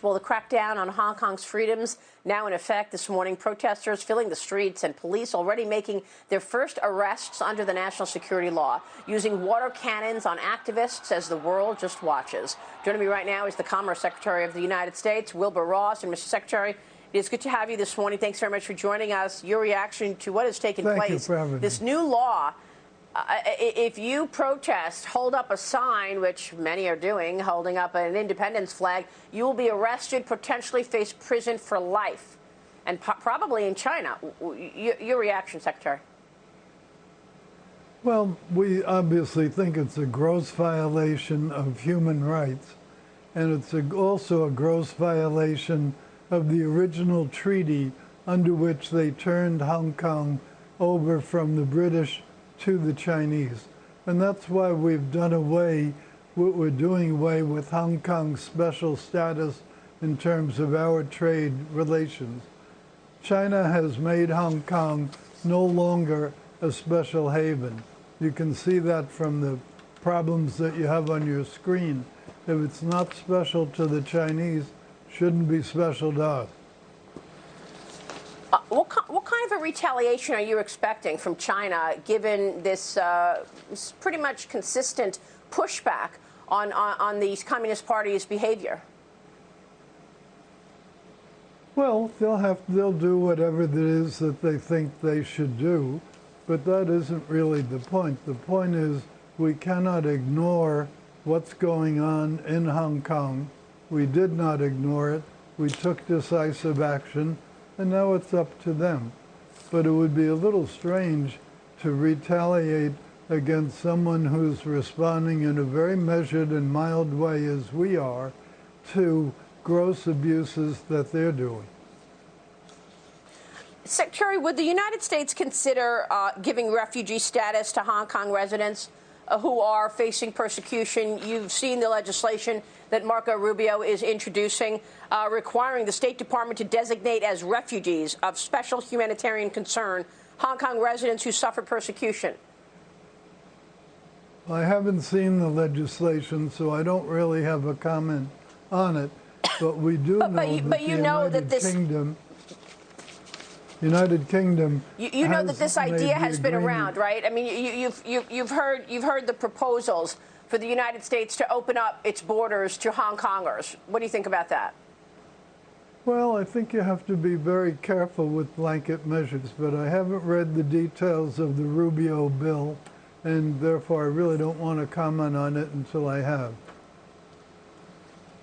much? Well, the crackdown on Hong Kong's freedoms now in effect this morning. Protesters filling the streets and police already making their first arrests under the national security law, using water cannons on activists as the world just watches. Joining me right now is the Commerce Secretary of the United States, Wilbur Ross. And Mr. Secretary, it is good to have you this morning. Thanks very much for joining us. Your reaction to what has taken place. Thank you for having me. This new law. If you protest, hold up a sign, which many are doing, holding up an independence flag, you will be arrested, potentially face prison for life, and probably in China. Your reaction, Secretary? Well, we obviously think it's a gross violation of human rights, and it's also a gross violation of the original treaty under which they turned Hong Kong over from the British to the Chinese. And that's why we've done away, we're doing away with Hong Kong's special status in terms of our trade relations. China has made Hong Kong no longer a special haven. You can see that from the problems that you have on your screen. If it's not special to the Chinese, it shouldn't be special to us. What kind of a retaliation are you expecting from China, given this pretty much consistent pushback on the Communist Party's behavior? Well, they'll do whatever it is that they think they should do, but that isn't really the point. The point is we cannot ignore what's going on in Hong Kong. We did not ignore it. We took decisive action. And now it's up to them. But it would be a little strange to retaliate against someone who's responding in a very measured and mild way, as we are, to gross abuses that they're doing. Secretary, would the United States consider giving refugee status to Hong Kong residents who are facing persecution? You've seen the legislation that Marco Rubio is introducing, requiring the State Department to designate as refugees of special humanitarian concern Hong Kong residents who suffer persecution. I haven't seen the legislation, so I don't really have a comment on it. But we do know that the United Kingdom. You know that this idea has been around, right? I mean, you've heard the proposals for the United States to open up its borders to Hong Kongers. What do you think about that? Well, I think you have to be very careful with blanket measures, but I haven't read the details of the Rubio bill, and therefore I really don't want to comment on it until I have.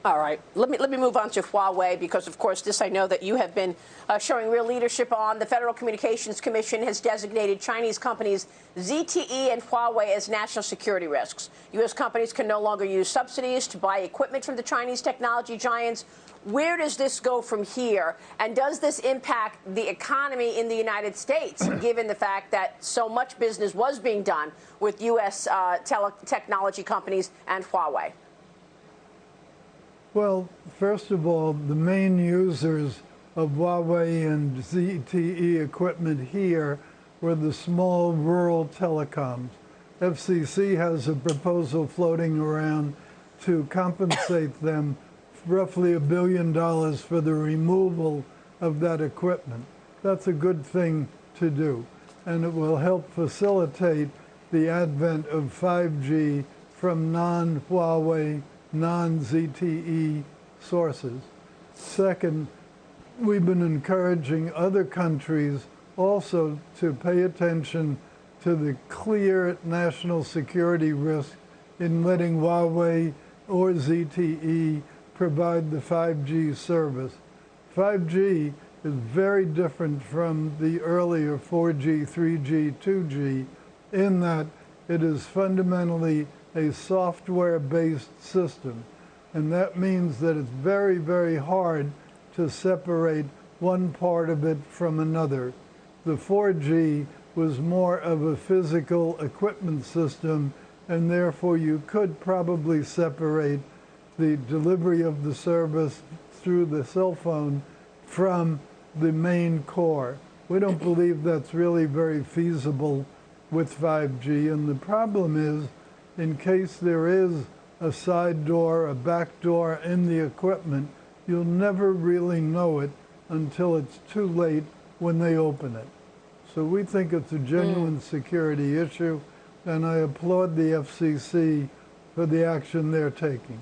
All right. Let me move on to Huawei, because, of course, this I know that you have been showing real leadership on. The Federal Communications Commission has designated Chinese companies ZTE and Huawei as national security risks. U.S. companies can no longer use subsidies to buy equipment from the Chinese technology giants. Where does this go from here? And does this impact the economy in the United States, given the fact that so much business was being done with U.S. technology companies and Huawei? Well, first of all, the main users of Huawei and ZTE equipment here were the small rural telecoms. FCC has a proposal floating around to compensate them roughly $1 billion for the removal of that equipment. That's a good thing to do, and it will help facilitate the advent of 5G from non-Huawei, non-ZTE sources. Second, we've been encouraging other countries also to pay attention to the clear national security risk in letting Huawei or ZTE provide the 5G service. 5G is very different from the earlier 4G, 3G, 2G in that it is fundamentally a software-based system. And that means that it's very, very hard to separate one part of it from another. The 4G was more of a physical equipment system, and therefore you could probably separate the delivery of the service through the cell phone from the main core. We don't believe that's really very feasible with 5G, and the problem is, in case there is a side door, a back door in the equipment, you'll never really know it until it's too late when they open it. So we think it's a genuine security issue, and I applaud the FCC for the action they're taking.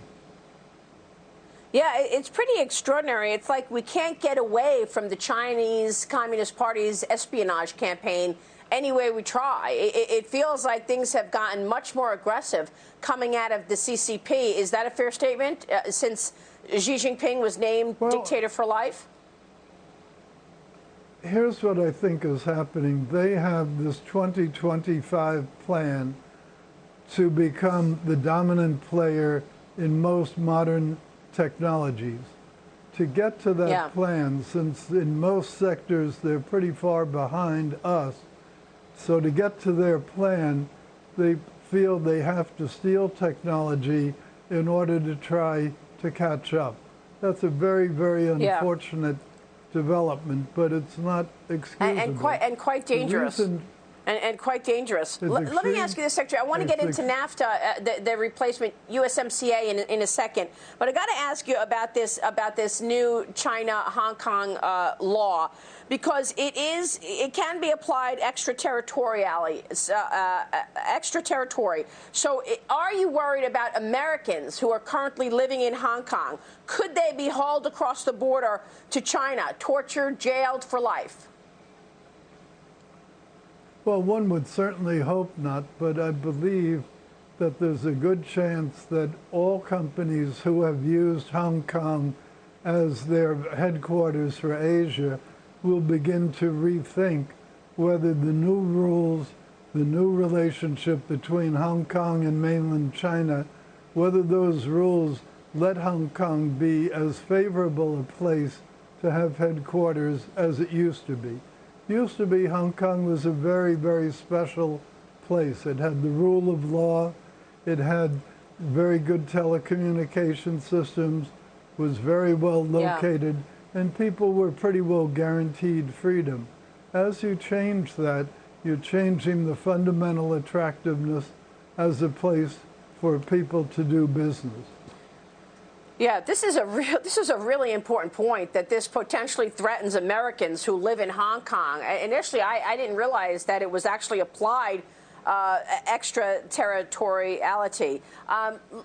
Yeah, it's pretty extraordinary. It's like we can't get away from the Chinese Communist Party's espionage campaign any way we try. It feels like things have gotten much more aggressive coming out of the CCP. Is that a fair statement, since Xi Jinping was named dictator for life? Here's what I think is happening. They have this 2025 plan to become the dominant player in most modern technologies. To get to that plan, since in most sectors they're pretty far behind us, so to get to their plan, they feel they have to steal technology in order to try to catch up. That's a very, very unfortunate development, but it's not excusable. And quite dangerous. And quite dangerous. Let me ask you this, Secretary. I want to get into NAFTA, the replacement USMCA in a second, but I got to ask you about this new China-Hong Kong law, because it can be applied extraterritorially. So, are you worried about Americans who are currently living in Hong Kong? Could they be hauled across the border to China, tortured, jailed for life? Well, one would certainly hope not, but I believe that there's a good chance that all companies who have used Hong Kong as their headquarters for Asia will begin to rethink whether the new rules, the new relationship between Hong Kong and mainland China, whether those rules let Hong Kong be as favorable a place to have headquarters as it used to be. Used to be Hong Kong was a very, very special place. It had the rule of law. It had very good telecommunication systems, was very well located, and people were pretty well guaranteed freedom. As you change that, you're changing the fundamental attractiveness as a place for people to do business. Yeah, this is a really important point, that this potentially threatens Americans who live in Hong Kong. Initially, I didn't realize that it was actually applied extraterritoriality.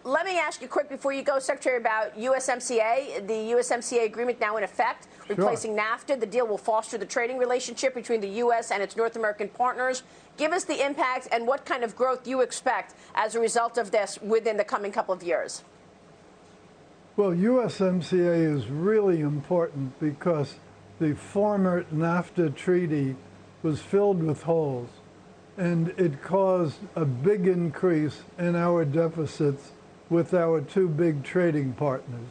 Let me ask you quick before you go, Secretary, about USMCA, the USMCA agreement now in effect, replacing NAFTA. The deal will foster the trading relationship between the U.S. and its North American partners. Give us the impact and what kind of growth you expect as a result of this within the coming couple of years. Well, USMCA is really important because the former NAFTA treaty was filled with holes, and it caused a big increase in our deficits with our two big trading partners.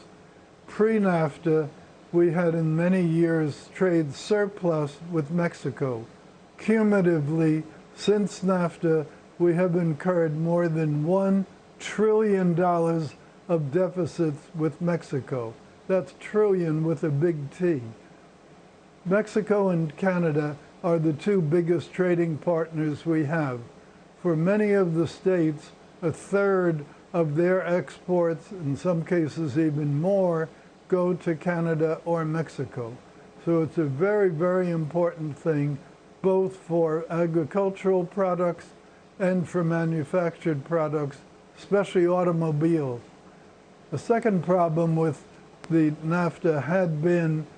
Pre-NAFTA, we had in many years trade surplus with Mexico. Cumulatively, since NAFTA, we have incurred more than $1 trillion of deficits with Mexico. That's trillion with a big T. Mexico and Canada are the two biggest trading partners we have. For many of the states, a third of their exports, in some cases even more, go to Canada or Mexico. So it's a very, very important thing, both for agricultural products and for manufactured products, especially automobiles. The second problem with the NAFTA had been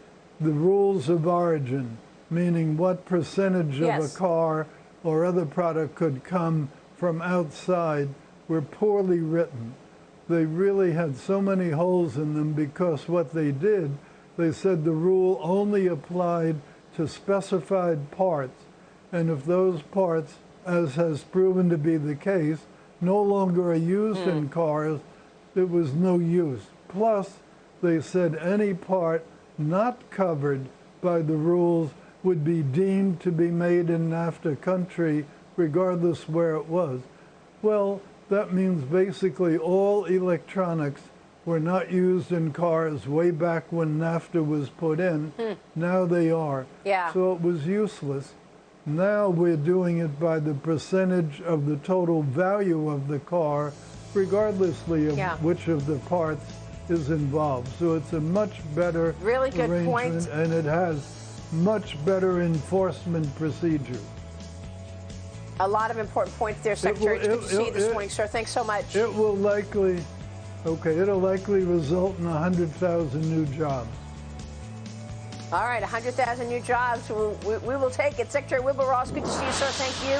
the rules of origin, meaning what percentage of a car or other product could come from outside, were poorly written. They really had so many holes in them because what they did, they said the rule only applied to specified parts, and if those parts, as has proven to be the case, no longer are used in cars, it was no use. Plus, they said any part not covered by the rules would be deemed to be made in NAFTA country, regardless where it was. Well, that means basically all electronics were not used in cars way back when NAFTA was put in. Now they are. So it was useless. Now we're doing it by the percentage of the total value of the car, regardlessly of which of the parts is involved. So it's a much better really good arrangement, point. and it has much better enforcement procedures. A lot of important points there, Secretary. It's good to see you this morning, sir. Thanks so much. It will likely, it'll likely result in 100,000 new jobs. All right, 100,000 new jobs. We will take it. Secretary Wilbur Ross, good to see you, sir. Thank you.